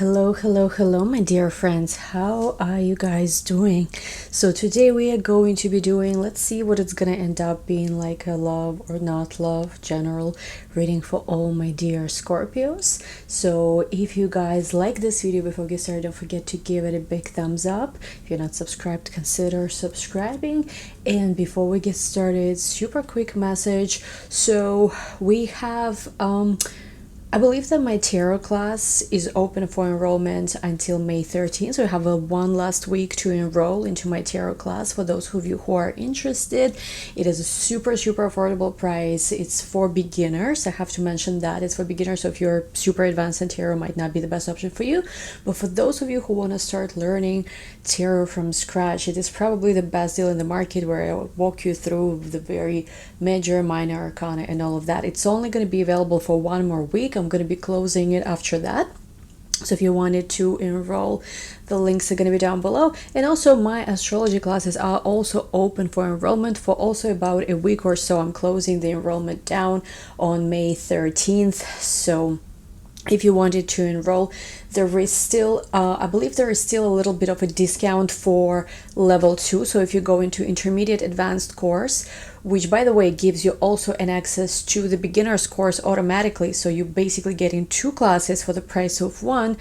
Hello, my dear friends. How are you guys doing? So today we are going to be doing, let's see what it's gonna end up being, like a love or not love general reading for all my dear Scorpios. So if you guys like this video, before we get started, don't forget to give it a big thumbs up. If you're not subscribed, consider subscribing. And before we get started, super quick message. So we have I believe that my tarot class is open for enrollment until May 13th, so I have one last week to enroll into my tarot class. For those of you who are interested, it is a super affordable price. It's for beginners. I have to mention that it's for beginners, so if you're super advanced in tarot, might not be the best option for you. But for those of you who want to start learning tarot from scratch, it is probably the best deal in the market, where I will walk you through the very major, minor arcana and all of that. It's only going to be available for one more week. I'm going to be closing it after that. So if you wanted to enroll, the links are going to be down below. And also my astrology classes are also open for enrollment for also about a week or so. I'm closing the enrollment down on May 13th. So if you wanted to enroll, there is still I believe there is still a little bit of a discount for level 2. So if you go into intermediate advanced course, which by the way gives you also an access to the beginners course automatically, so you basically getting 2 classes for the price of one.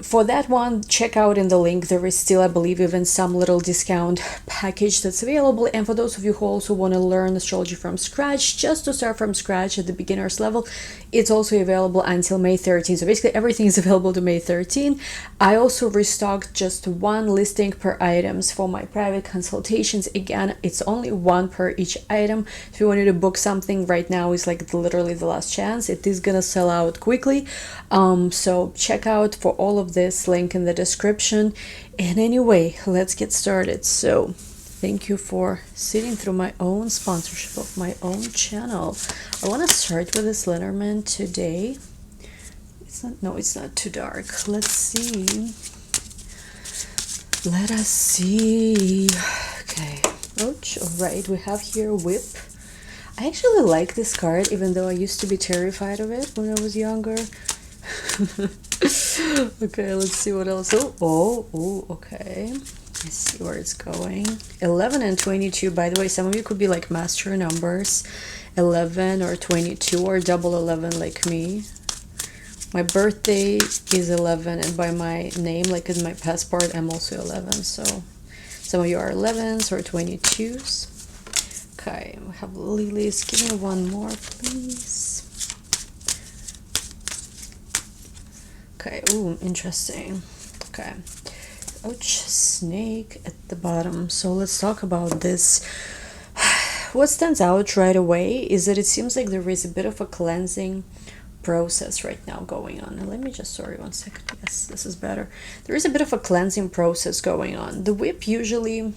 For that one, check out in the link. There is still, I believe, even some little discount package that's available. And for those of you who also want to learn astrology from scratch, just to start from scratch at the beginner's level, it's also available until May 13th. So basically everything is available to May 13th. I also restocked just one listing per items for my private consultations. Again, it's only one per each item. If you wanted to book something right now, is like literally the last chance. It is gonna sell out quickly. So check out for all of this, link in the description. And anyway, let's get started. So thank you for sitting through my own sponsorship of my own channel. I want to start with this Lenormand today. It's not too dark. Let's see. Let us see. Okay. Ouch. All right, we have here Whip. I actually like this card, even though I used to be terrified of it when I was younger. Okay, let's see what else. Oh, okay. Let's see where it's going. 11 and 22. By the way, some of you could be like master numbers, 11 or 22 or double 11 like me. My birthday is 11, and by my name, like in my passport, I'm also 11. So some of you are 11s or 22s. Okay, we have lilies. Give me one more, please. Okay, ooh, interesting. Okay. Ouch, snake at the bottom. So let's talk about this. What stands out right away is that it seems like there is a bit of a cleansing process right now going on. And let me just, sorry, one second. Yes, this is better. There is a bit of a cleansing process going on. The whip usually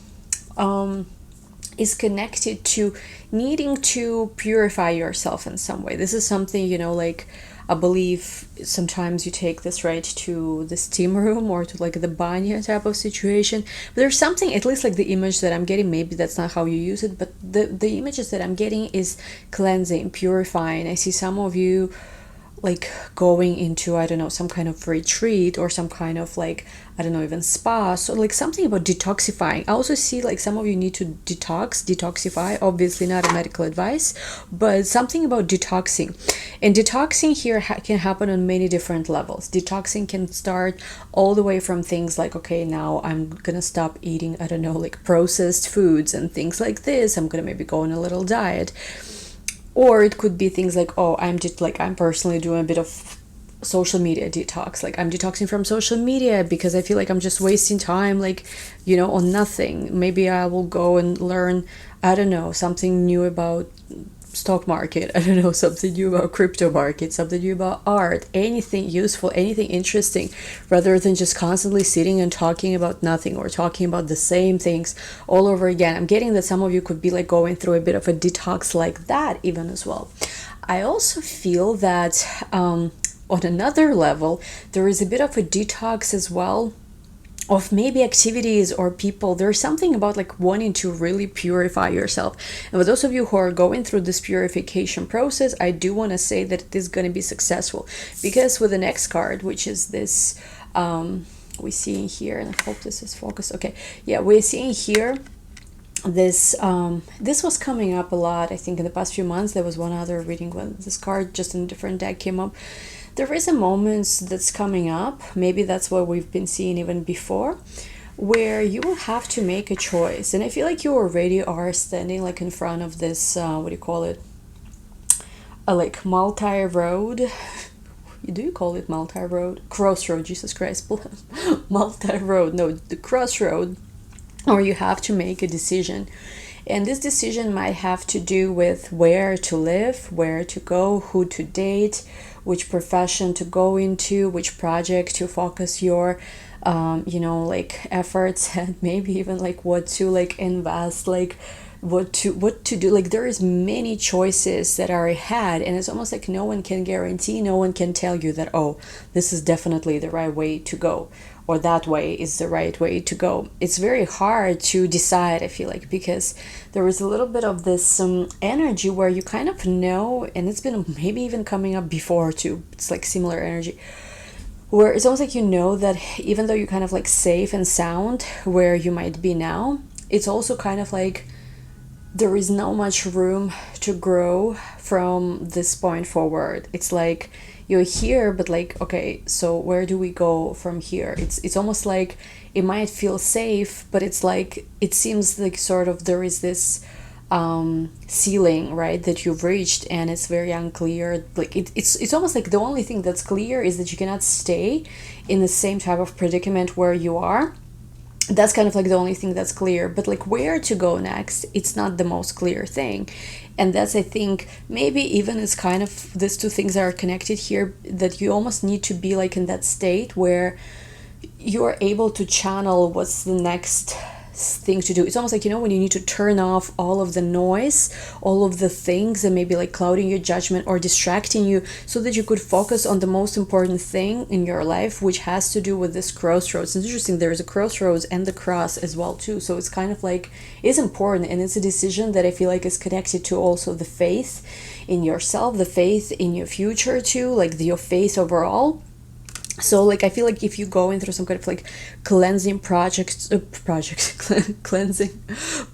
is connected to needing to purify yourself in some way. This is something, you know, like I believe sometimes you take this right to the steam room or to like the banya type of situation. But there's something, at least like the image that I'm getting, maybe that's not how you use it, but the images that I'm getting is cleansing, purifying. I see some of you like going into, I don't know, some kind of retreat or some kind of like, I don't know, even spa. So like something about detoxifying. I also see like some of you need to detoxify, obviously not a medical advice, but something about detoxing. And detoxing here can happen on many different levels. Detoxing can start all the way from things like, okay, now I'm gonna stop eating, I don't know, like processed foods and things like this. I'm gonna maybe go on a little diet. Or it could be things like, oh, I'm personally doing a bit of social media detox. Like I'm detoxing from social media because I feel like I'm just wasting time, like, you know, on nothing. Maybe I will go and learn, I don't know, something new about stock market, I don't know, something new about crypto market, something new about art, anything useful, anything interesting, rather than just constantly sitting and talking about nothing or talking about the same things all over again. I'm getting that some of you could be like going through a bit of a detox like that even as well. I also feel that on another level, there is a bit of a detox as well of maybe activities or people. There's something about like wanting to really purify yourself. And for those of you who are going through this purification process, I do want to say that it is going to be successful, because with the next card, which is this, we see here, and I hope this is focused. Okay, yeah, we're seeing here this this was coming up a lot, I think, in the past few months. There was one other reading when this card just in a different deck came up. There is a moment that's coming up, maybe that's what we've been seeing even before, where you will have to make a choice. And I feel like you already are standing like in front of this, what do you call it? A like multi-road. Do you call it multi-road? Crossroad, Jesus Christ. Multi-road, no, the crossroad. Or you have to make a decision. And this decision might have to do with where to live, where to go, who to date, which profession to go into, which project to focus your you know, like efforts, and maybe even like what to like invest, like what to do. Like there is many choices that are ahead, and it's almost like no one can guarantee, no one can tell you that, oh, this is definitely the right way to go, or that way is the right way to go. It's very hard to decide, I feel like, because there is a little bit of this energy where you kind of know, and it's been maybe even coming up before too, it's like similar energy, where it's almost like you know that even though you're kind of like safe and sound where you might be now, it's also kind of like there is not much room to grow from this point forward. It's like you're here, but like, okay, so where do we go from here? It's almost like it might feel safe, but it's like it seems like sort of there is this ceiling, right, that you've reached, and it's very unclear. Like it's almost like the only thing that's clear is that you cannot stay in the same type of predicament where you are. That's kind of like the only thing that's clear, but like where to go next, it's not the most clear thing. And that's, I think, maybe even it's kind of these two things are connected here, that you almost need to be like in that state where you're able to channel what's the next thing to do. It's almost like, you know, when you need to turn off all of the noise, all of the things that may be like clouding your judgment or distracting you, so that you could focus on the most important thing in your life, which has to do with this crossroads. It's interesting, there is a crossroads and the cross as well too, so it's kind of like it's important, and it's a decision that I feel like is connected to also the faith in yourself, the faith in your future too, like your faith overall. So like I feel like if you go in through some kind of like cleansing cleansing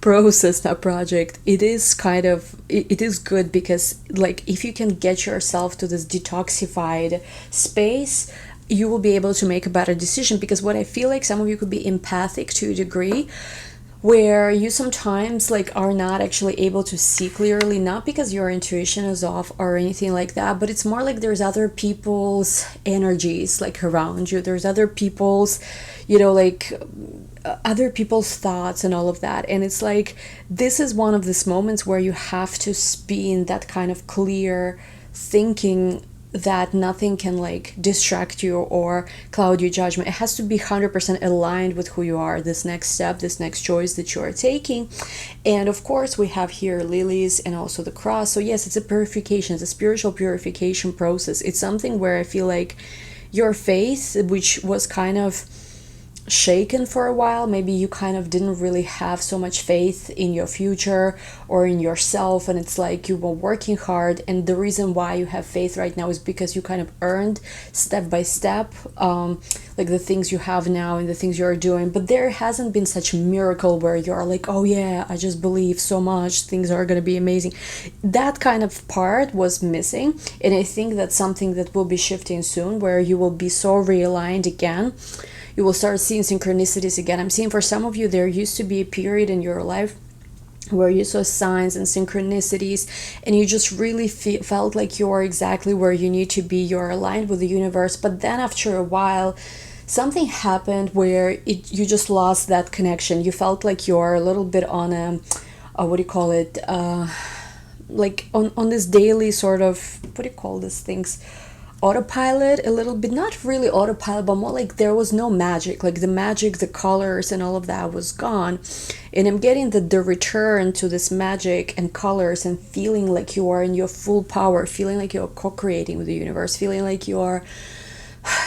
process, not project, it is kind of it is good, because like if you can get yourself to this detoxified space, you will be able to make a better decision. Because what I feel like some of you could be empathic to a degree, where you sometimes like are not actually able to see clearly, not because your intuition is off or anything like that, but it's more like there's other people's energies like around you, there's other people's, you know, like other people's thoughts and all of that. And it's like this is one of these moments where you have to be in that kind of clear thinking, that nothing can like distract you or cloud your judgment. It has to be 100% aligned with who you are, this next step, this next choice that you are taking. And of course we have here lilies and also the cross. So yes, it's a purification, it's a spiritual purification process. It's something where I feel like your faith, which was kind of shaken for a while, maybe you kind of didn't really have so much faith in your future or in yourself, and it's like you were working hard, and the reason why you have faith right now is because you kind of earned step by step like the things you have now and the things you're doing. But there hasn't been such a miracle where you're like, oh yeah, I just believe so much, things are going to be amazing. That kind of part was missing, and I think that's something that will be shifting soon, where you will be so realigned again. You will start seeing synchronicities again. I'm seeing for some of you, there used to be a period in your life where you saw signs and synchronicities, and you just really felt like you're exactly where you need to be, you're aligned with the universe. But then after a while, something happened where you just lost that connection. You felt like you're a little bit on a what do you call it, like on this daily sort of, what do you call these things, autopilot, a little bit, not really autopilot, but more like there was no magic, like the magic, the colors and all of that was gone. And I'm getting the return to this magic and colors, and feeling like you are in your full power, feeling like you're co-creating with the universe, feeling like you are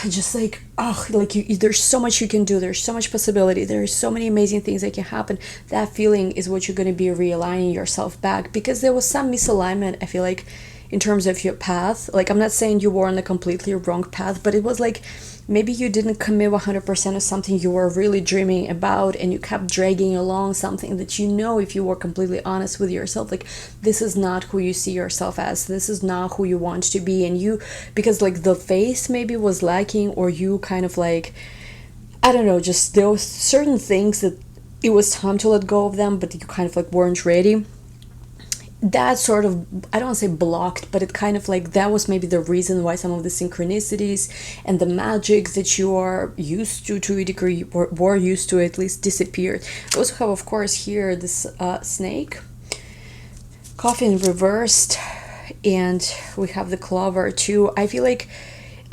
just like, oh, like there's so much you can do, there's so much possibility, there's so many amazing things that can happen. That feeling is what you're going to be realigning yourself back, because there was some misalignment, I feel like, in terms of your path. Like, I'm not saying you were on a completely wrong path, but it was like maybe you didn't commit 100% of something you were really dreaming about, and you kept dragging along something that, you know, if you were completely honest with yourself, like, this is not who you see yourself as, this is not who you want to be. And you, because like the faith maybe was lacking, or you kind of like, I don't know, just there was certain things that it was time to let go of them, but you kind of like weren't ready. That sort of, I don't want to say blocked, but it kind of like, that was maybe the reason why some of the synchronicities and the magics that you are used to a degree, or were used to at least, disappeared. We also have, of course, here this snake, coffin reversed, and we have the clover too. I feel like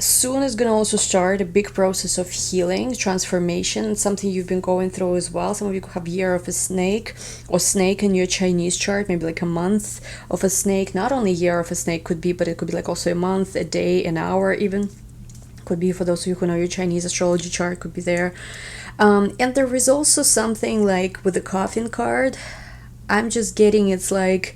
soon is going to also start a big process of healing, transformation, something you've been going through as well. Some of you could have year of a snake, or snake in your Chinese chart, maybe like a month of a snake. Not only year of a snake could be, but it could be like also a month, a day, an hour even. Could be, for those of you who know your Chinese astrology chart, could be there. And there is also something like with the coffin card, I'm just getting, it's like,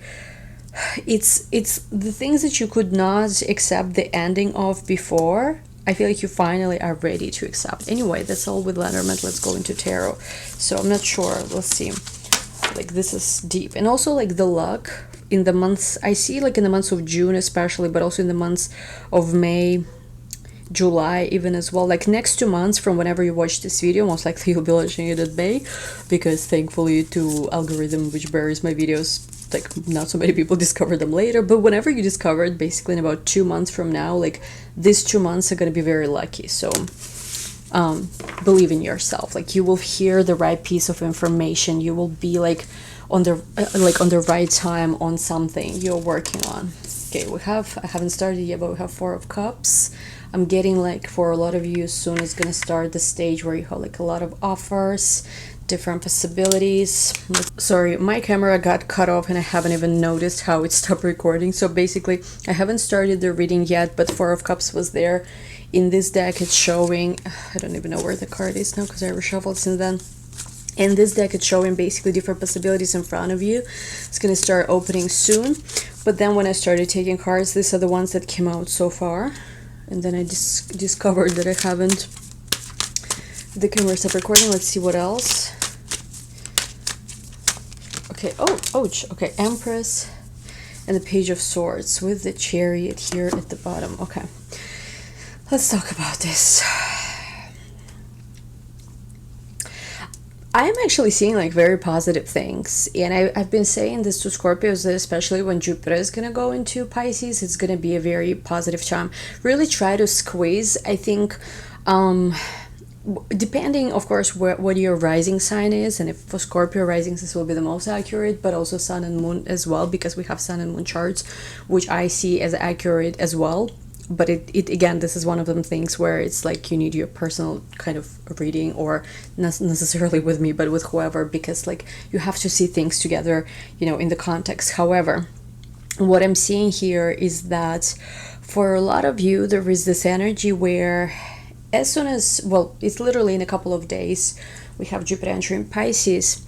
it's the things that you could not accept the ending of before. I feel like you finally are ready to accept. Anyway, that's all with Lenormand. Let's go into tarot. So I'm not sure, let's see, like, this is deep. And also like the luck in the months, I see like in the months of June especially, but also in the months of May, July even as well, like next 2 months from whenever you watch this video, most likely you'll be watching it at May, because thankfully to algorithm which buries my videos, like not so many people discover them later, but whenever you discover it, basically in about 2 months from now, like these 2 months are going to be very lucky. So believe in yourself, like you will hear the right piece of information, you will be like on the right time on something you're working on. Okay, I haven't started yet, but we have 4 of Cups. I'm getting like, for a lot of you, soon is gonna start the stage where you have like a lot of offers, different possibilities. Sorry, my camera got cut off and I haven't even noticed how it stopped recording. So basically, I haven't started the reading yet, but 4 of Cups was there. In this deck, it's showing, I don't even know where the card is now because I reshuffled since then. In this deck, it's showing basically different possibilities in front of you. It's going to start opening soon. But then when I started taking cards, these are the ones that came out so far. And then I discovered that I haven't, the camera stopped recording. Let's see what else. Okay, oh, ouch. Okay, Empress and the Page of Swords with the Chariot here at the bottom. Okay, let's talk about this. I'm actually seeing like very positive things, and I've been saying this to Scorpios, that especially when Jupiter is going to go into Pisces, it's going to be a very positive time. Really try to squeeze, I think, depending of course what your rising sign is, and if for Scorpio risings this will be the most accurate, but also Sun and Moon as well, because we have Sun and Moon charts which I see as accurate as well. But it again, this is one of them things where it's like you need your personal kind of reading, or not necessarily with me, but with whoever, because like you have to see things together, you know, in the context. However, what I'm seeing here is that for a lot of you, there is this energy where as soon as, well, it's literally in a couple of days, we have Jupiter entering Pisces.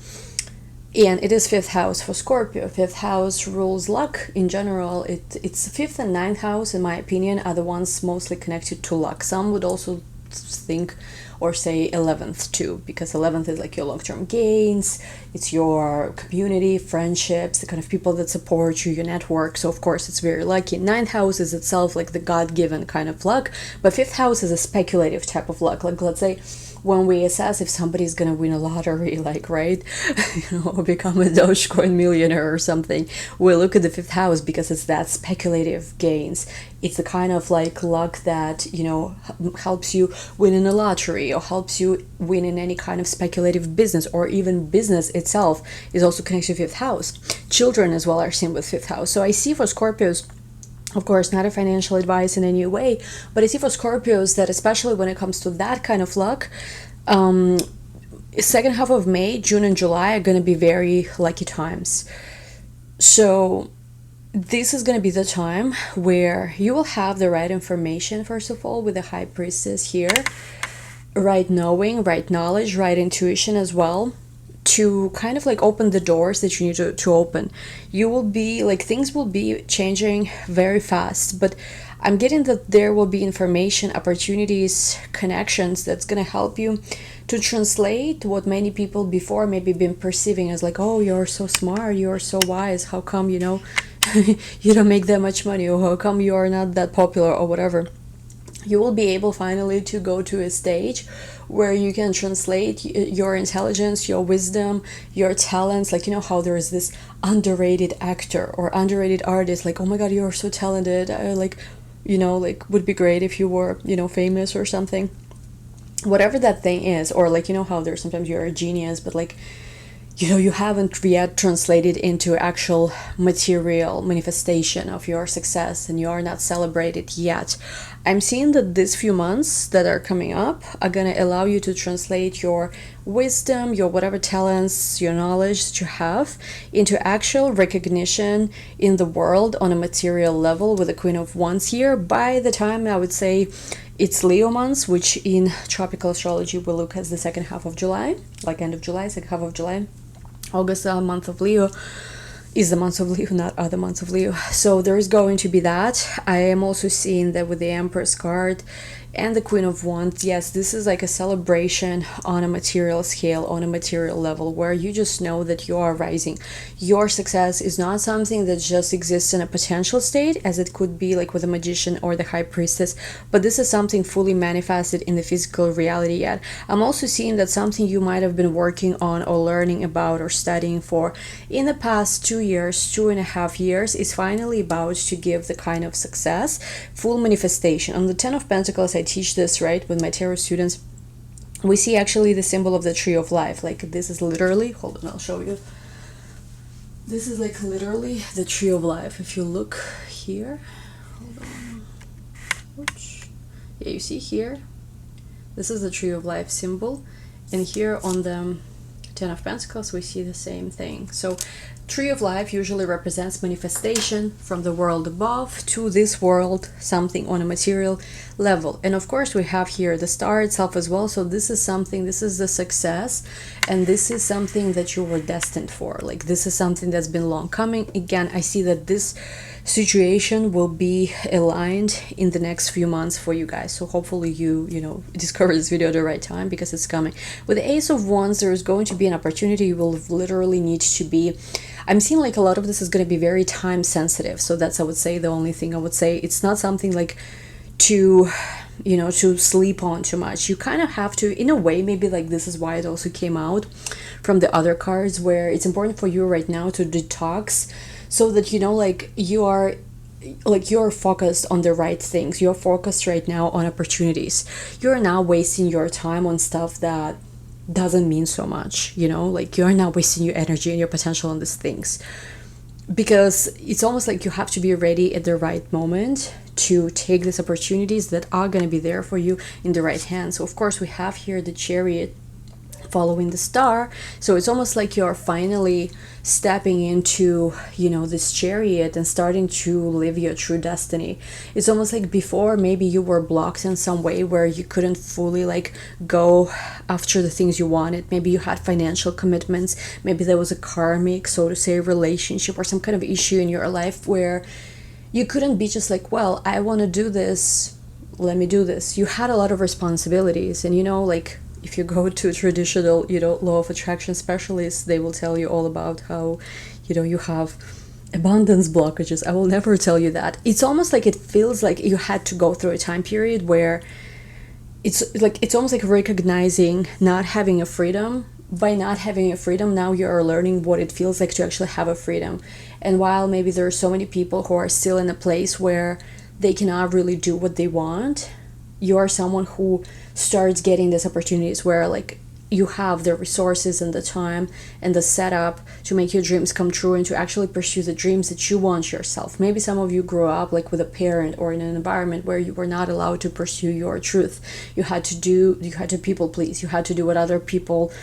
And it is 5th house for Scorpio. 5th house rules luck in general. It's 5th and 9th house, in my opinion, are the ones mostly connected to luck. Some would also think or say 11th too, because 11th is like your long-term gains, it's your community, friendships, the kind of people that support you, your network. So of course it's very lucky. 9th house is itself like the God-given kind of luck, but 5th house is a speculative type of luck. Like, let's say when we assess if somebody's gonna win a lottery, like, right, you know, or become a Dogecoin millionaire or something, we look at the 5th house because it's that speculative gains. It's the kind of like luck that, you know, helps you win in a lottery, or helps you win in any kind of speculative business, or even business itself is also connected to 5th house. Children as well are seen with 5th house. So I see for Scorpios, of course, not a financial advice in any way, but I see for Scorpios that especially when it comes to that kind of luck, second half of May, June and July are going to be very lucky times. So this is going to be the time where you will have the right information, first of all, with the High Priestess here, right knowing, right knowledge, right intuition as well, to kind of like open the doors that you need to open. You will be like, things will be changing very fast, but I'm getting that there will be information, opportunities, connections that's going to help you to translate what many people before maybe been perceiving as like, oh, you're so smart, you're so wise, how come, you know, you don't make that much money, or how come you're not that popular, or whatever. You will be able finally to go to a stage where you can translate your intelligence, your wisdom, your talents. Like, you know how there is this underrated actor or underrated artist, like, oh my god, you're so talented, like, you know, like, would be great if you were, you know, famous or something, whatever that thing is. Or like, you know how there's sometimes you're a genius, but like, you know, you haven't yet translated into actual material manifestation of your success, and you are not celebrated yet. I'm seeing that these few months that are coming up are going to allow you to translate your wisdom, your whatever talents, your knowledge that you have, into actual recognition in the world on a material level with the Queen of Wands here. By the time, I would say, it's Leo months, which in tropical astrology we look as the second half of July, like end of July, second half of July. August, month of Leo, is the month of Leo, not other months of Leo. So there is going to be that. I am also seeing that with the Empress card and the Queen of Wands, yes, this is like a celebration on a material scale, on a material level, where you just know that you are rising. Your success is not something that just exists in a potential state, as it could be like with the Magician or the High Priestess, but this is something fully manifested in the physical reality yet. I'm also seeing that something you might have been working on or learning about or studying for in the past 2 years, 2.5 years, is finally about to give the kind of success, full manifestation. On the Ten of Pentacles, I teach this, right, with my tarot students. We see actually the symbol of the Tree of Life. Like, this is literally, hold on, I'll show you. This is like literally the Tree of Life. If you look here, hold on. Oops. Yeah, you see here, this is the Tree of Life symbol, and here on the Ten of Pentacles we see the same thing. So Tree of Life usually represents manifestation from the world above to this world, something on a material level. And of course we have here the star itself as well. So this is something, this is the success, and this is something that you were destined for. Like, this is something that's been long coming. Again, I see that this situation will be aligned in the next few months for you guys. So hopefully you know, discover this video at the right time, because it's coming. With the Ace of Wands, there is going to be an opportunity. You will literally need to be, I'm seeing like a lot of this is going to be very time sensitive. So that's, I would say, the only thing I would say. It's not something like to, you know, to sleep on too much. You kind of have to, in a way, maybe like this is why it also came out from the other cards, where it's important for you right now to detox, so that, you know, like you're focused on the right things. You're focused right now on opportunities. You're now wasting your time on stuff that doesn't mean so much, you know, like you're now wasting your energy and your potential on these things, because it's almost like you have to be ready at the right moment to take these opportunities that are going to be there for you in the right hands. So of course we have here the Chariot following the star, so it's almost like you're finally stepping into, you know, this chariot and starting to live your true destiny. It's almost like before maybe you were blocked in some way where you couldn't fully like go after the things you wanted. Maybe you had financial commitments, maybe there was a karmic, so to say, relationship or some kind of issue in your life where you couldn't be just like, well, I want to do this, let me do this. You had a lot of responsibilities, and, you know, like if you go to traditional, you know, law of attraction specialists, they will tell you all about how, you know, you have abundance blockages. I will never tell you that. It's almost like it feels like you had to go through a time period where it's like, it's almost like recognizing not having a freedom. By not having a freedom, now you are learning what it feels like to actually have a freedom. And while maybe there are so many people who are still in a place where they cannot really do what they want, you are someone who starts getting these opportunities where like you have the resources and the time and the setup to make your dreams come true and to actually pursue the dreams that you want yourself. Maybe some of you grew up like with a parent or in an environment where you were not allowed to pursue your truth. You had to people please. You had to do what other people,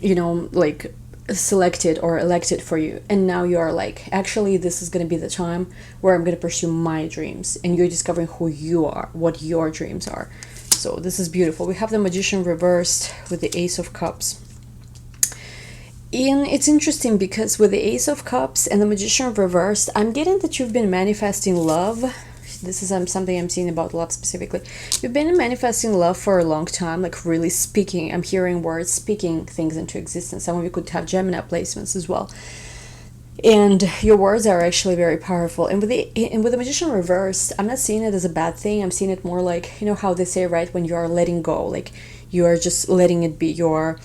you know, like selected or elected for you, and now you are like, actually this is going to be the time where I'm going to pursue my dreams, and you're discovering who you are, what your dreams are. So this is beautiful. We have the Magician reversed with the Ace of Cups. And it's interesting because with the Ace of Cups and the Magician reversed, I'm getting that you've been manifesting love. This is something I'm seeing about love specifically. You've been manifesting love for a long time, like really speaking. I'm hearing words, speaking things into existence. Some of you could have Gemini placements as well. And your words are actually very powerful. And with the Magician reversed, I'm not seeing it as a bad thing. I'm seeing it more like, you know how they say, right, when you are letting go, like you are just letting it be. You're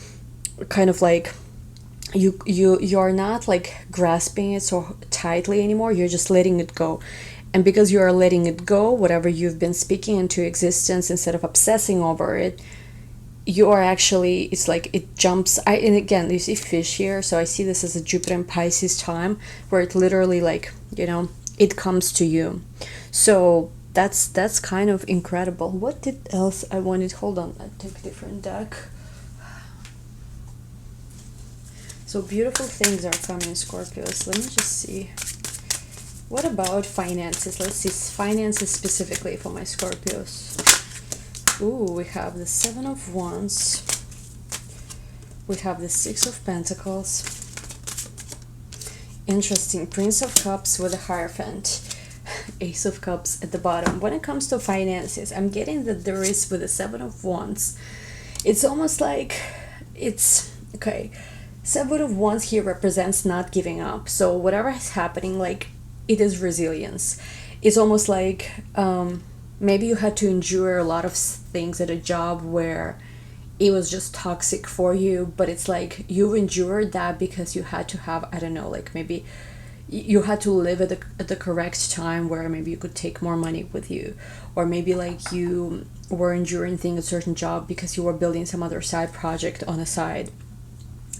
kind of like, you're not like grasping it so tightly anymore. You're just letting it go. And because you are letting it go, whatever you've been speaking into existence, instead of obsessing over it, you are actually, it's like it jumps. And again, you see fish here, so I see this as a Jupiter and Pisces time, where it literally, like, you know, it comes to you. So that's kind of incredible. What did else I wanted? Hold on, I took a different deck. So beautiful things are coming, Scorpios. Let me just see. What about finances? Let's see finances specifically for my Scorpios. Ooh, we have the Seven of Wands. We have the Six of Pentacles. Interesting. Prince of Cups with a Hierophant. Ace of Cups at the bottom. When it comes to finances, I'm getting that there is, with the Seven of Wands, it's almost like it's okay. Seven of Wands here represents not giving up. So whatever is happening, like, it is resilience. It's almost like maybe you had to endure a lot of things at a job where it was just toxic for you, but it's like you endured that because you had to have, I don't know, like maybe you had to live at the correct time where maybe you could take more money with you, or maybe like you were enduring things at a certain job because you were building some other side project on the side.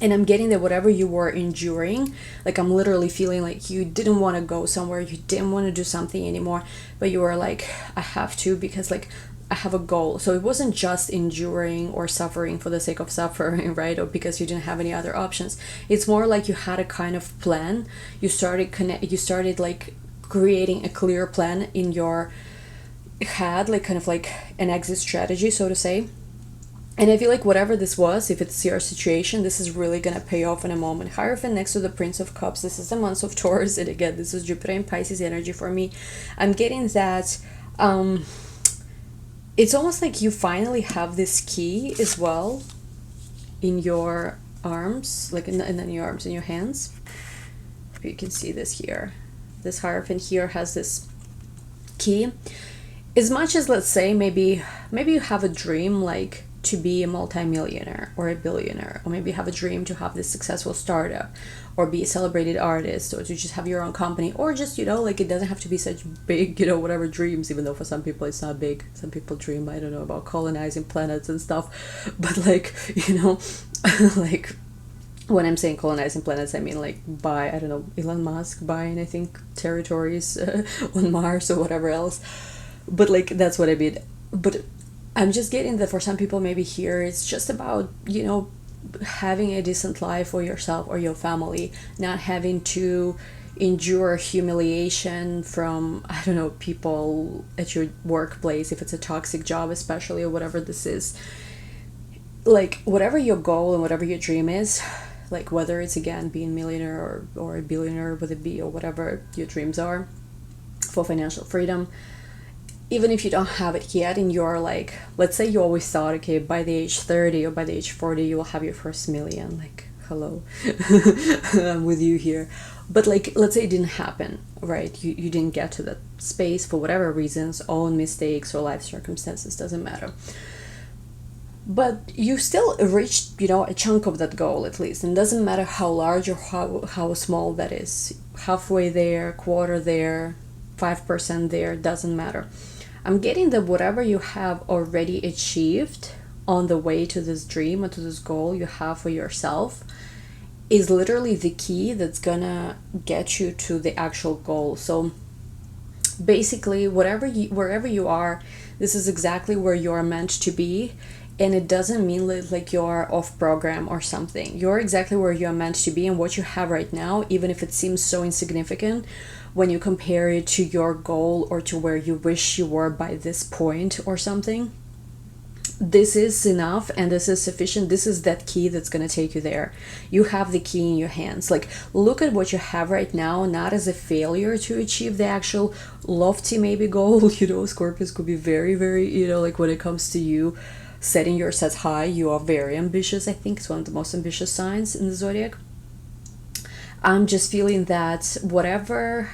And I'm getting that whatever you were enduring, like I'm literally feeling like you didn't want to go somewhere, you didn't want to do something anymore, but you were like, I have to, because like I have a goal. So it wasn't just enduring or suffering for the sake of suffering, right? Or because you didn't have any other options. It's more like you had a kind of plan. You started like creating a clear plan in your head, like kind of like an exit strategy, so to say. And I feel like whatever this was, if it's your situation, this is really going to pay off in a moment. Hierophant next to the Prince of Cups. This is the month of Taurus. And again, this is Jupiter and Pisces energy for me. I'm getting that it's almost like you finally have this key as well in your arms, like in your arms, in your hands. You can see this here. This Hierophant here has this key. As much as, let's say, maybe you have a dream like to be a multi-millionaire or a billionaire, or maybe have a dream to have this successful startup, or be a celebrated artist, or to just have your own company, or just, you know, like it doesn't have to be such big, you know, whatever dreams, even though for some people it's not big. Some people dream, I don't know, about colonizing planets and stuff, but like, you know, like when I'm saying colonizing planets, I mean like by, I don't know, Elon Musk buying, I think, territories on Mars or whatever else. But like, that's what I mean. But I'm just getting that for some people maybe here it's just about, you know, having a decent life for yourself or your family, not having to endure humiliation from, I don't know, people at your workplace, if it's a toxic job especially, or whatever this is. Like, whatever your goal and whatever your dream is, like whether it's, again, being millionaire or a billionaire with a B, or whatever your dreams are for financial freedom, even if you don't have it yet, and you're like, let's say you always thought, okay, by the age 30 or by the age 40 you will have your first million, like, hello. I'm with you here. But like, let's say it didn't happen, right? You didn't get to that space for whatever reasons, own mistakes or life circumstances, doesn't matter. But you still reached, you know, a chunk of that goal at least, and doesn't matter how large or how small that is. Halfway there, quarter there, 5% there, doesn't matter. I'm getting that whatever you have already achieved on the way to this dream or to this goal you have for yourself is literally the key that's gonna get you to the actual goal. So basically, wherever you are, this is exactly where you're meant to be. And it doesn't mean like you're off program or something. You're exactly where you're meant to be, and what you have right now, even if it seems so insignificant when you compare it to your goal or to where you wish you were by this point or something, this is enough and this is sufficient. This is that key that's going to take you there. You have the key in your hands. Like, look at what you have right now, not as a failure to achieve the actual lofty maybe goal. You know, Scorpios could be very, very, you know, like when it comes to you setting your sets high, you are very ambitious. I think it's one of the most ambitious signs in the zodiac. I'm just feeling that whatever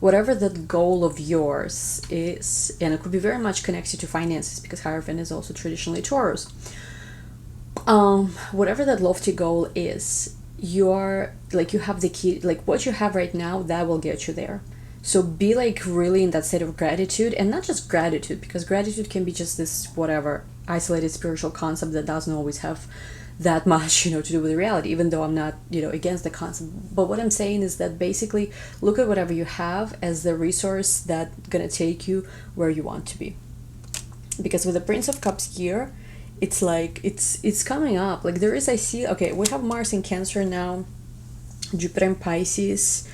that goal of yours is, and it could be very much connected to finances because Hierophant is also traditionally Taurus. Whatever that lofty goal is, you're like, you have the key. Like, what you have right now, that will get you there. So be like really in that state of gratitude, and not just gratitude, because gratitude can be just this whatever isolated spiritual concept that doesn't always have that much, you know, to do with reality, even though I'm not, you know, against the concept. But what I'm saying is that basically look at whatever you have as the resource that's gonna take you where you want to be. Because with the Prince of Cups here, it's like it's coming up. Like, there is, I see, okay, we have Mars in Cancer now, Jupiter in Pisces.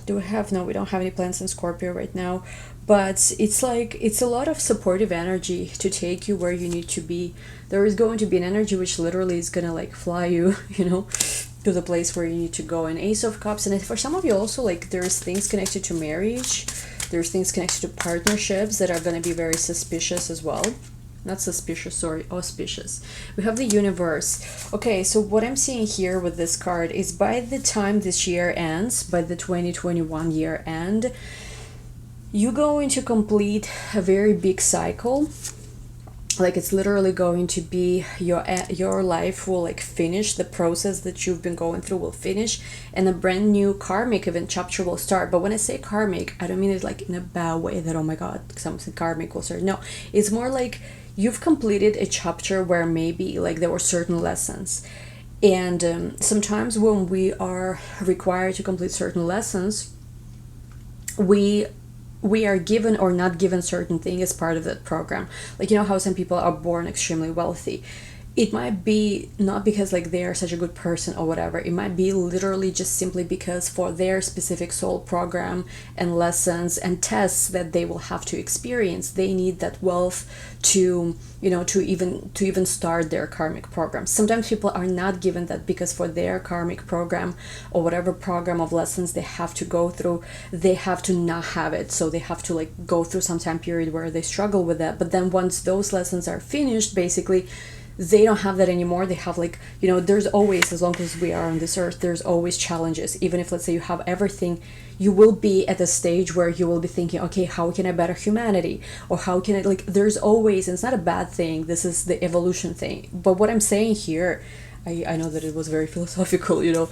Do we have, no, we don't have any planets in Scorpio right now, but it's like, it's a lot of supportive energy to take you where you need to be. There is going to be an energy which literally is gonna like fly you, you know, to the place where you need to go. And Ace of Cups, and for some of you also, like, there's things connected to marriage, there's things connected to partnerships that are gonna be very suspicious as well. Not suspicious, sorry, auspicious. We have the Universe. Okay, so what I'm seeing here with this card is by the time this year ends, by the 2021 year end, you're going to complete a very big cycle. Like, it's literally going to be your life will like finish, the process that you've been going through will finish, and a brand new karmic event chapter will start. But when I say karmic, I don't mean it like in a bad way that, oh my god, something karmic will start. No, it's more like you've completed a chapter where maybe like there were certain lessons, and sometimes when we are required to complete certain lessons, we are given or not given certain thing as part of that program. Like, you know how some people are born extremely wealthy. It might be not because like they are such a good person or whatever. It might be literally just simply because for their specific soul program and lessons and tests that they will have to experience, they need that wealth to, you know, to even start their karmic program. Sometimes people are not given that because for their karmic program or whatever program of lessons they have to go through, they have to not have it. So they have to like go through some time period where they struggle with that. But then once those lessons are finished, basically they don't have that anymore. They have like, you know, there's always, as long as we are on this earth, there's always challenges. Even if, let's say, you have everything, you will be at a stage where you will be thinking, okay, how can I better humanity, or how can I, like, there's always, and it's not a bad thing, this is the evolution thing. But what I'm saying here, I know that it was very philosophical, you know,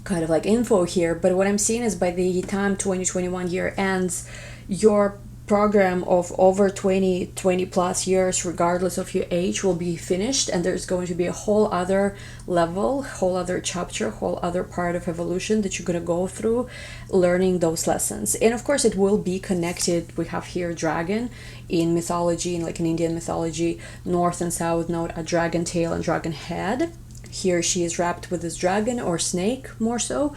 kind of like info here, but what I'm seeing is by the time 2021 year ends, your program of over 20 plus years, regardless of your age, will be finished, and there's going to be a whole other level, whole other chapter, whole other part of evolution that you're going to go through learning those lessons. And of course it will be connected. We have here dragon in mythology, in like in Indian mythology, north and south node, a dragon tail and dragon head. Here she is wrapped with this dragon or snake more so.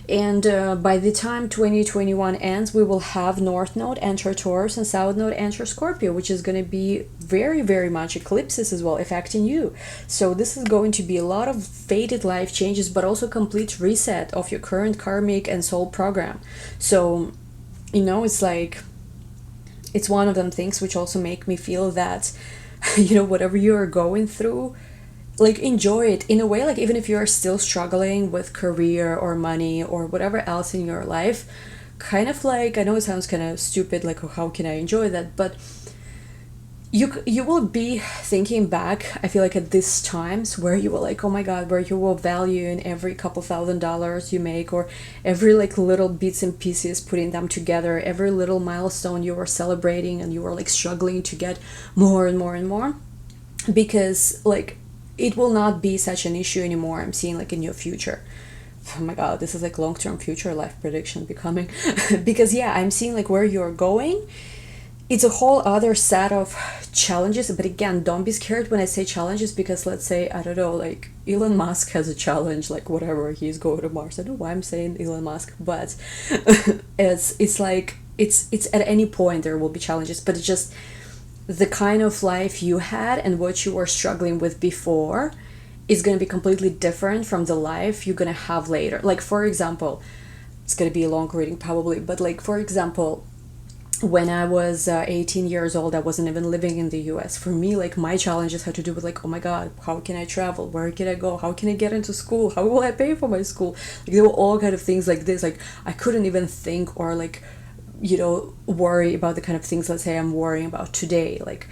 And by the time 2021 ends, we will have North Node enter Taurus and South Node enter Scorpio, which is going to be very, very much eclipses as well, affecting you. So this is going to be a lot of fated life changes, but also complete reset of your current karmic and soul program. So, you know, it's like, it's one of them things which also make me feel that, you know, whatever you are going through, like, enjoy it in a way. Like, even if you're still struggling with career or money or whatever else in your life, kind of like, I know it sounds kind of stupid, like, oh, how can I enjoy that, but you will be thinking back, I feel like, at these times where you were like, oh my god, where you will value in every couple $1,000s you make, or every like little bits and pieces, putting them together, every little milestone you were celebrating, and you were like struggling to get more and more and more, because like it will not be such an issue anymore. I'm seeing like in your future. Oh my god, this is like long-term future life prediction becoming because yeah, I'm seeing like where you're going. it's a whole other set of challenges. But again, don't be scared when I say challenges, because let's say, I don't know, like Elon Musk has a challenge, like whatever, he's going to Mars. I don't know why I'm saying Elon Musk, but it's like it's at any point there will be challenges, but it's just the kind of life you had and what you were struggling with before is going to be completely different from the life you're going to have later. Like, for example, it's going to be a long reading probably, but like, for example, when I was 18 years old, I wasn't even living in the US. For me, like, my challenges had to do with like, oh my God, how can I travel? Where can I go? How can I get into school? How will I pay for my school? Like, there were all kind of things like this. Like, I couldn't even think or like, you know, worry about the kind of things, let's say, I'm worrying about today. Like,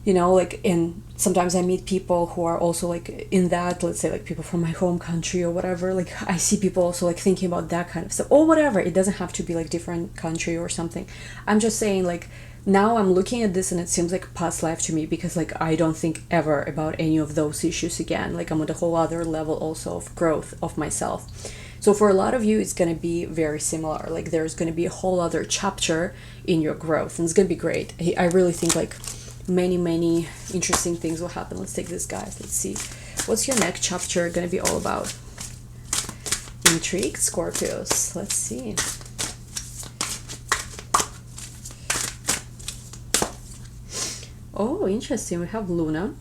you know, like, and sometimes I meet people who are also like in that, let's say, like people from my home country or whatever. Like, I see people also like thinking about that kind of stuff or whatever. It doesn't have to be like different country or something. I'm just saying, like, now I'm looking at this and it seems like past life to me, because like I don't think ever about any of those issues again. Like, I'm at a whole other level also of growth of myself. So for a lot of you, it's going to be very similar. Like, there's going to be a whole other chapter in your growth, and it's going to be great. I really think like many interesting things will happen. Let's take this, guys. Let's see. What's your next chapter going to be all about? Intrigued, Scorpios. Let's see. Oh, interesting. We have Luna.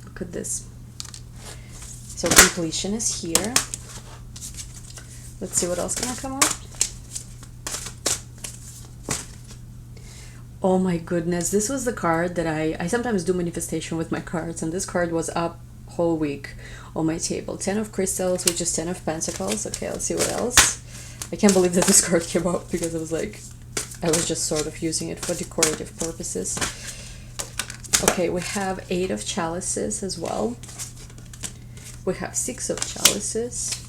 Look at this. So completion is here. Let's see what else can come up. Oh my goodness, this was the card that I sometimes do manifestation with my cards, and this card was up whole week on my table. 10 of Crystals, which is 10 of Pentacles. Okay, let's see what else. I can't believe that this card came up, because I was just sort of using it for decorative purposes. Okay, we have 8 of Chalices as well. We have 6 of Chalices.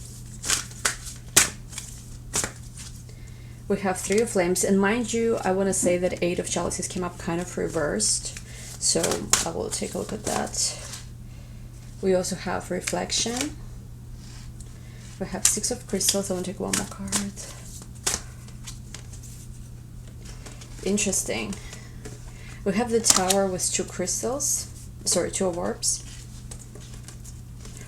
We have 3 of Flames, and mind you, I want to say that 8 of Chalices came up kind of reversed, so I will take a look at that. We also have Reflection. We have 6 of Crystals. I want to take one more card. Interesting. We have the Tower with 2 crystals, sorry, 2 of Orbs.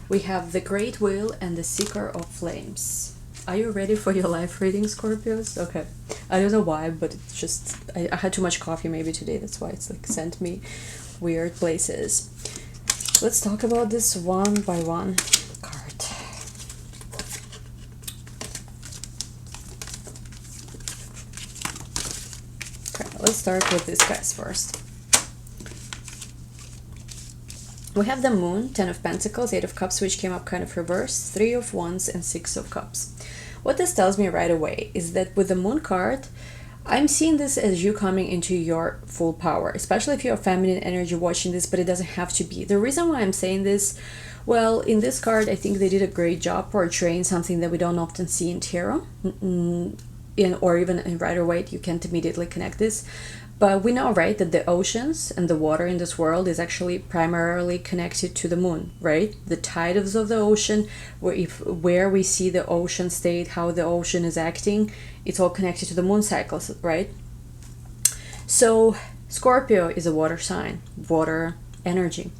We have the Great Wheel and the Seeker of Flames. Are you ready for your life reading, Scorpios? Okay. I don't know why, but it's just, I had too much coffee maybe today. That's why it's like sent me weird places. Let's talk about this one by one card. Okay, let's start with this guys first. We have the Moon, 10 of Pentacles, 8 of Cups, which came up kind of reversed, 3 of Wands, and 6 of Cups. What this tells me right away is that with the Moon card, I'm seeing this as you coming into your full power, especially if you're feminine energy watching this, but it doesn't have to be. The reason why I'm saying this, well, in this card, I think they did a great job portraying something that we don't often see in tarot, or even in Rider-Waite, you can't immediately connect this. But we know, right, that the oceans and the water in this world is actually primarily connected to the moon, right? The tides of the ocean, where we see the ocean state, how the ocean is acting, it's all connected to the moon cycles, right? So Scorpio is a water sign, water energy.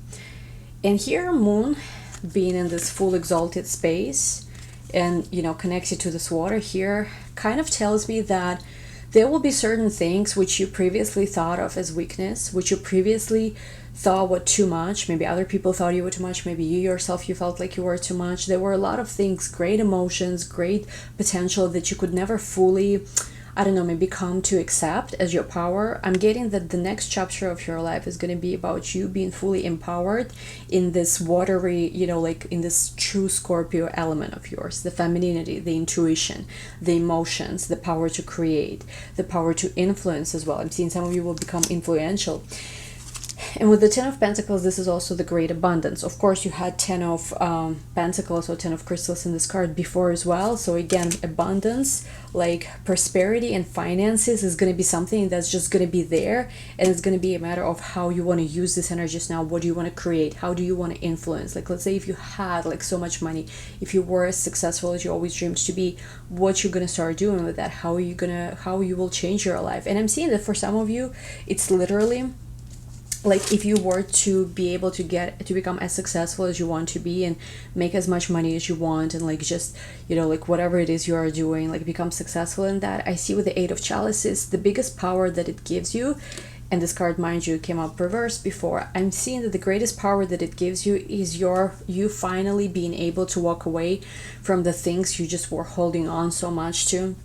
And here Moon being in this full exalted space and, you know, connected to this water here kind of tells me that there will be certain things which you previously thought of as weakness, which you previously thought were too much. Maybe other people thought you were too much. Maybe you yourself, you felt like you were too much. There were a lot of things, great emotions, great potential that you could never fully, I don't know, maybe come to accept as your power. I'm getting that the next chapter of your life is going to be about you being fully empowered in this watery, you know, like in this true Scorpio element of yours, the femininity, the intuition, the emotions, the power to create, the power to influence as well. I'm seeing some of you will become influential. And with the Ten of Pentacles, this is also the great abundance. Of course, you had Ten of Pentacles or Ten of Crystals in this card before as well. So again, abundance, like prosperity and finances is going to be something that's just going to be there. And it's going to be a matter of how you want to use this energies now. What do you want to create? How do you want to influence? Like, let's say if you had like so much money, if you were as successful as you always dreamed to be, what you're going to start doing with that? How you will change your life? And I'm seeing that for some of you, it's literally like if you were to be able to become as successful as you want to be and make as much money as you want, and like just, you know, like whatever it is you are doing, like become successful in that. I see with the Eight of Chalices, the biggest power that it gives you, and this card, mind you, came up reversed before. I'm seeing that the greatest power that it gives you is you finally being able to walk away from the things you just were holding on so much to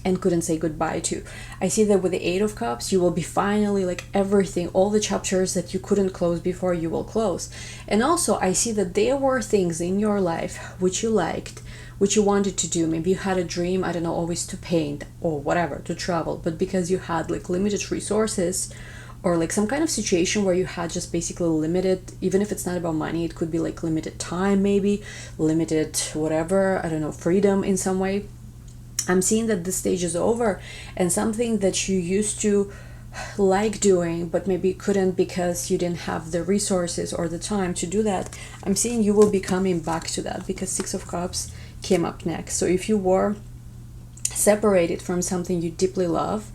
and couldn't say goodbye to. I see that with the Eight of Cups, you will be finally like everything, all the chapters that you couldn't close before, you will close. And also I see that there were things in your life which you liked, which you wanted to do. Maybe you had a dream, I don't know, always to paint or whatever, to travel, but because you had like limited resources, or like some kind of situation where you had just basically limited, even if it's not about money, it could be like limited time, maybe limited whatever, I don't know, freedom in some way. I'm seeing that this stage is over, and something that you used to like doing but maybe couldn't because you didn't have the resources or the time to do that, I'm seeing you will be coming back to that, because Six of Cups came up next. So if you were separated from something you deeply love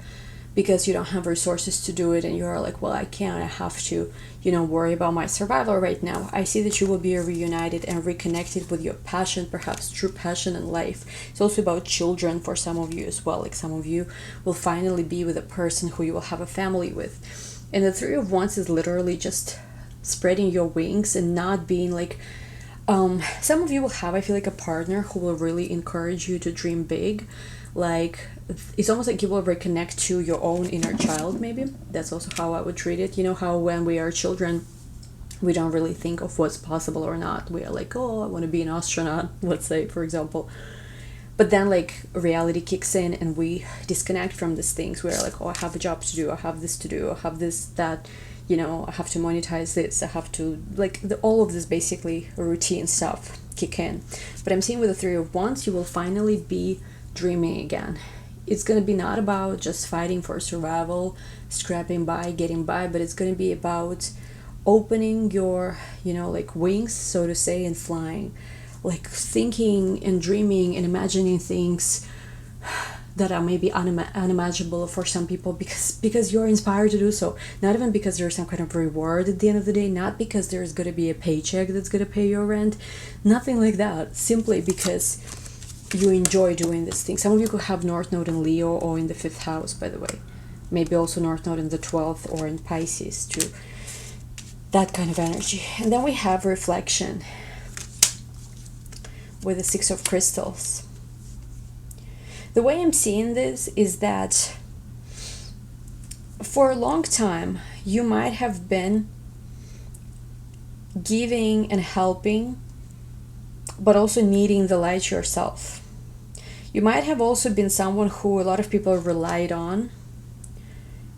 because you don't have resources to do it, and you're like, well, I can't, I have to, you know, worry about my survival right now, I see that you will be reunited and reconnected with your passion, perhaps true passion in life. It's also about children for some of you as well. Like some of you will finally be with a person who you will have a family with. And the Three of Wands is literally just spreading your wings and not being like, some of you will have, I feel like, a partner who will really encourage you to dream big. Like it's almost like you will reconnect to your own inner child. Maybe that's also how I would treat it. You know how when we are children, we don't really think of what's possible or not. We are like, oh, I want to be an astronaut, let's say, for example. But then like reality kicks in and we disconnect from these things. We're like, oh, I have a job to do, I have this to do, I have this, that, you know, I have to monetize this, I have to, like all of this basically routine stuff kick in. But I'm seeing with the Three of Wands, you will finally be dreaming again. It's going to be not about just fighting for survival, scrapping by, getting by, but it's going to be about opening your, you know, like wings, so to say, and flying, like thinking and dreaming and imagining things that are maybe unimaginable for some people, because you're inspired to do so. Not even because there's some kind of reward at the end of the day, not because there's going to be a paycheck that's going to pay your rent, nothing like that, simply because you enjoy doing this thing. Some of you could have North Node in Leo or in the 5th house, by the way. Maybe also North Node in the 12th or in Pisces too. That kind of energy. And then we have reflection with the Six of Crystals. The way I'm seeing this is that for a long time, you might have been giving and helping, but also needing the light yourself. You might have also been someone who a lot of people relied on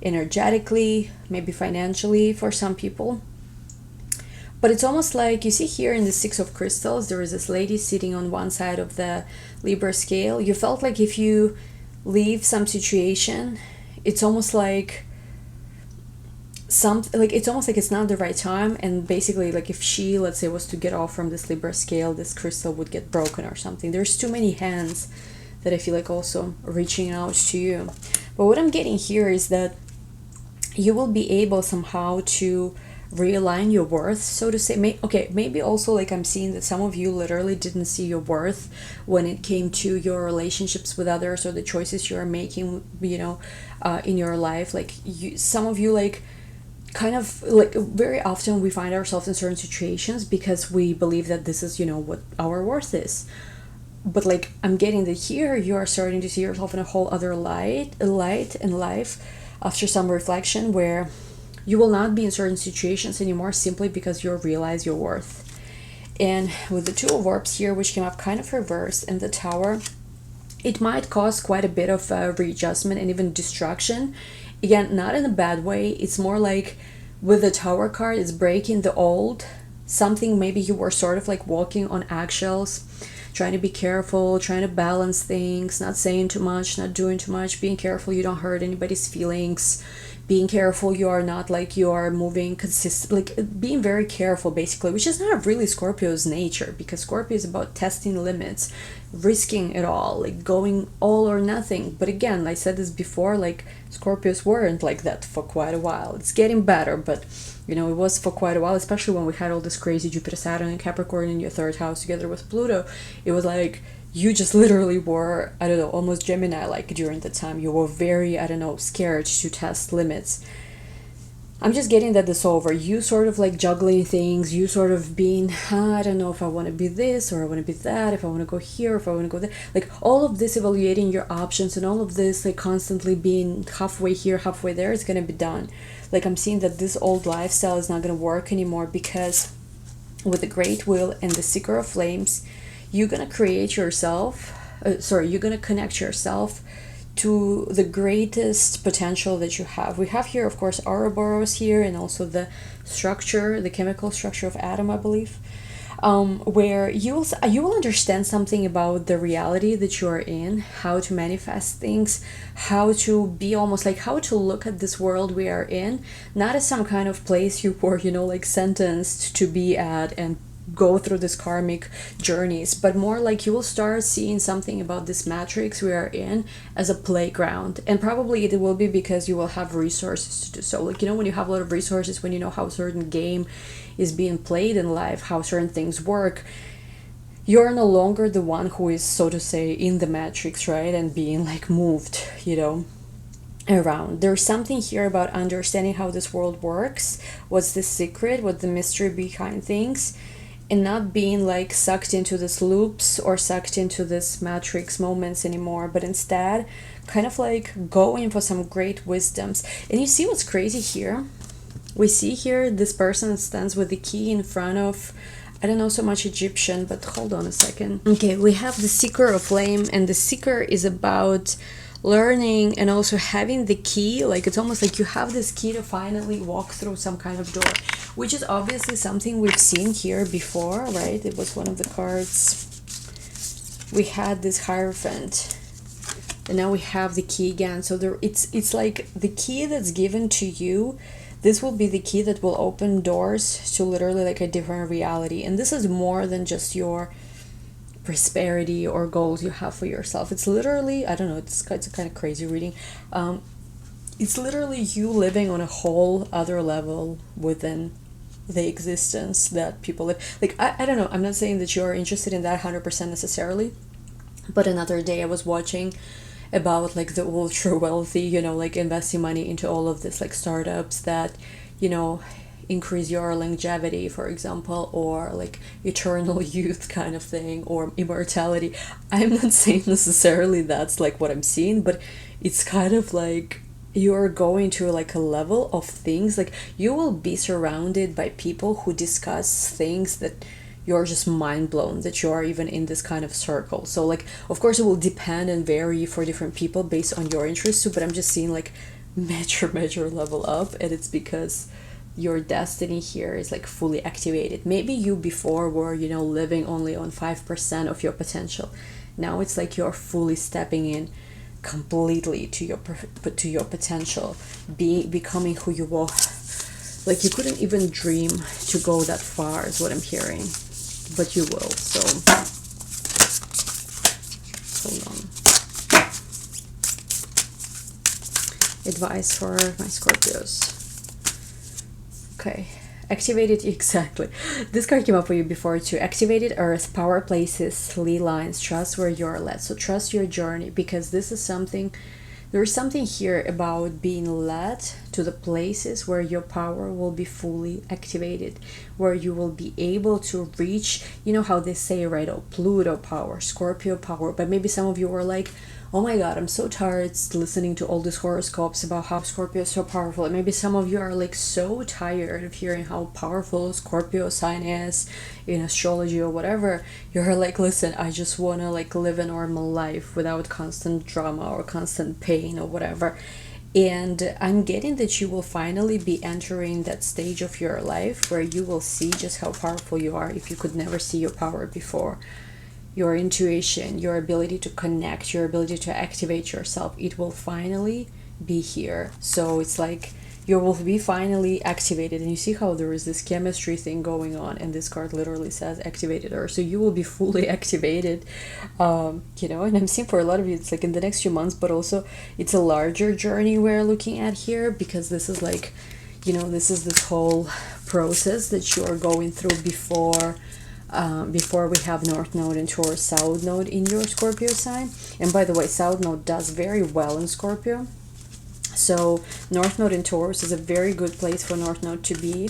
energetically, maybe financially for some people. But it's almost like, you see here in the Six of Crystals, there is this lady sitting on one side of the Libra scale. You felt like if you leave some situation, it's almost like it's almost like it's not the right time, and basically like if she, let's say, was to get off from this Libra scale, this crystal would get broken or something. There's too many hands that I feel like also reaching out to you. But what I'm getting here is that you will be able somehow to realign your worth, so to say. Maybe also like I'm seeing that some of you literally didn't see your worth when it came to your relationships with others or the choices you are making, you know, in your life. Like some of you like kind of like very often we find ourselves in certain situations because we believe that this is, you know, what our worth is. But like I'm getting that here you are starting to see yourself in a whole other light in life after some reflection, where you will not be in certain situations anymore simply because you realize your worth. And with the Two of Orbs here, which came up kind of reversed, and the Tower, it might cause quite a bit of readjustment and even distraction. Again, not in a bad way. It's more like with the Tower card, it's breaking the old. Something maybe you were sort of like walking on eggshells, trying to be careful, trying to balance things, not saying too much, not doing too much, being careful you don't hurt anybody's feelings, being careful you are not like you are moving consistent, like being very careful basically, which is not really Scorpio's nature, because Scorpio is about testing limits, risking it all, like going all or nothing. But again, I said this before, like Scorpios weren't like that for quite a while. It's getting better, but you know, it was for quite a while, especially when we had all this crazy Jupiter, Saturn, and Capricorn in your third house together with Pluto. It was like you just literally were, I don't know, almost Gemini like during the time. You were very, I don't know, scared to test limits. I'm just getting that this over. You sort of like juggling things, you sort of being, I don't know if I want to be this or I want to be that, if I want to go here, if I want to go there. Like all of this evaluating your options and all of this like constantly being halfway here, halfway there is going to be done. Like I'm seeing that this old lifestyle is not going to work anymore, because with the Great Wheel and the Seeker of Flames, you're going to create yourself, you're going to connect yourself to the greatest potential that you have. We have here, of course, Ouroboros here, and also the structure, the chemical structure of atom, I believe, where you will understand something about the reality that you are in, how to manifest things, how to be almost like how to look at this world we are in, not as some kind of place you were, you know, like sentenced to be at and go through this karmic journeys, but more like you will start seeing something about this matrix we are in as a playground. And probably it will be because you will have resources to do so. Like, you know, when you have a lot of resources, when you know how a certain game is being played in life, how certain things work, you're no longer the one who is, so to say, in the matrix, right, and being like moved, you know, around. There's something here about understanding how this world works, what's the secret, what the mystery behind things, and not being like sucked into this loops or sucked into this matrix moments anymore, but instead kind of like going for some great wisdoms. And you see what's crazy here? We see here this person stands with the key in front of, I don't know so much Egyptian, but hold on a second. Okay, we have the Seeker of Flame, and the Seeker is about learning and also having the key. Like it's almost like you have this key to finally walk through some kind of door, which is obviously something we've seen here before, right? It was one of the cards. We had this Hierophant, and now we have the key again. So there, it's like the key that's given to you. This will be the key that will open doors to literally like a different reality. And this is more than just your prosperity or goals you have for yourself. It's literally, I don't know, it's a kind of crazy reading. It's literally you living on a whole other level within the existence that people live. Like, I don't know, I'm not saying that you're interested in that 100% necessarily, but another day I was watching about like the ultra wealthy, you know, like investing money into all of this like startups that, you know, increase your longevity, for example, or like eternal youth kind of thing, or immortality. I'm not saying necessarily that's like what I'm seeing, but it's kind of like you're going to like a level of things, like you will be surrounded by people who discuss things that you're just mind blown that you are even in this kind of circle. So like, of course it will depend and vary for different people based on your interests too, but I'm just seeing like major level up, and it's because your destiny here is like fully activated. Maybe you before were, you know, living only on 5% of your potential. Now it's like you're fully stepping in completely to your potential, becoming who you are. Like you couldn't even dream to go that far is what I'm hearing, but you will. So hold on. Advice for my Scorpios. Okay, activated, exactly. This card came up for you before too. Activated Earth, power places, lee lines, trust where you're led. So trust your journey, because this is something, there's something here about being led to the places where your power will be fully activated, where you will be able to reach, you know how they say, right, oh, Pluto power, Scorpio power, but maybe some of you were like, oh my god, I'm so tired listening to all these horoscopes about how Scorpio is so powerful. And maybe some of you are like so tired of hearing how powerful Scorpio sign is in astrology or whatever. You're like, listen, I just want to like live a normal life without constant drama or constant pain or whatever. And I'm getting that you will finally be entering that stage of your life where you will see just how powerful you are if you could never see your power before. Your intuition, your ability to connect, your ability to activate yourself, it will finally be here. So it's like you will be finally activated, and you see how there is this chemistry thing going on, and this card literally says activated her, so you will be fully activated. And I'm seeing for a lot of you it's like in the next few months, but also it's a larger journey we're looking at here, because this is like, this is this whole process that you are going through before we have North Node and Taurus South Node in your Scorpio sign. And by the way, South Node does very well in Scorpio. So North Node in Taurus is a very good place for North Node to be.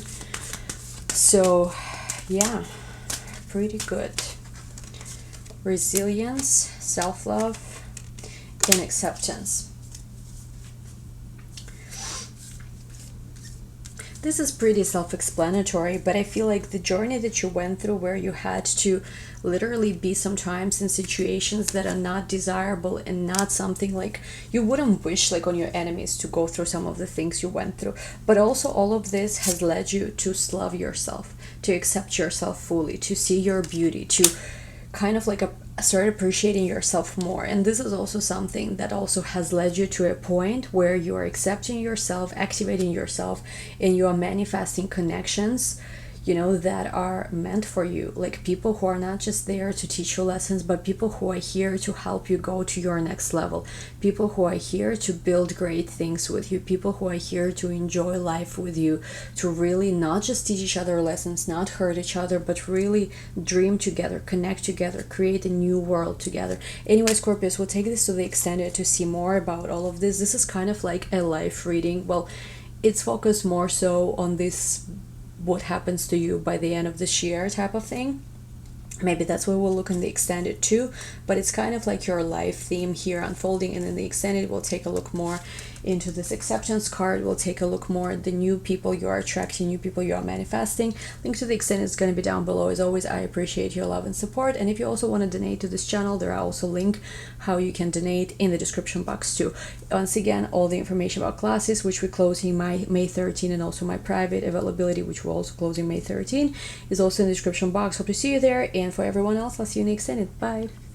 So yeah, pretty good. Resilience, self-love, and acceptance. This is pretty self-explanatory, but I feel like the journey that you went through, where you had to literally be sometimes in situations that are not desirable and not something like you wouldn't wish like on your enemies to go through some of the things you went through, but also all of this has led you to love yourself, to accept yourself fully, to see your beauty, to kind of like start appreciating yourself more. And this is also something that also has led you to a point where you are accepting yourself, activating yourself, and you are manifesting connections that are meant for you, like people who are not just there to teach you lessons, but people who are here to help you go to your next level, people who are here to build great things with you, people who are here to enjoy life with you, to really not just teach each other lessons, not hurt each other, but really dream together, connect together, create a new world together. Anyway, Scorpios, we'll take this to the extended to see more about all of this. This is kind of like a life reading. Well, it's focused more so on this, what happens to you by the end of this year type of thing. Maybe that's what we'll look in the extended too, but it's kind of like your life theme here unfolding. And in the extended, we'll take a look more into this acceptance card. We'll take a look more at the new people you are attracting, new people you are manifesting. Link to the extended is going to be down below. As always, I appreciate your love and support. And if you also want to donate to this channel, there are also links how you can donate in the description box too. Once again, all the information about classes, which we're closing May 13, and also my private availability, which we're also closing May 13, is also in the description box. Hope to see you there. And for everyone else, I'll see you in the extended. Bye.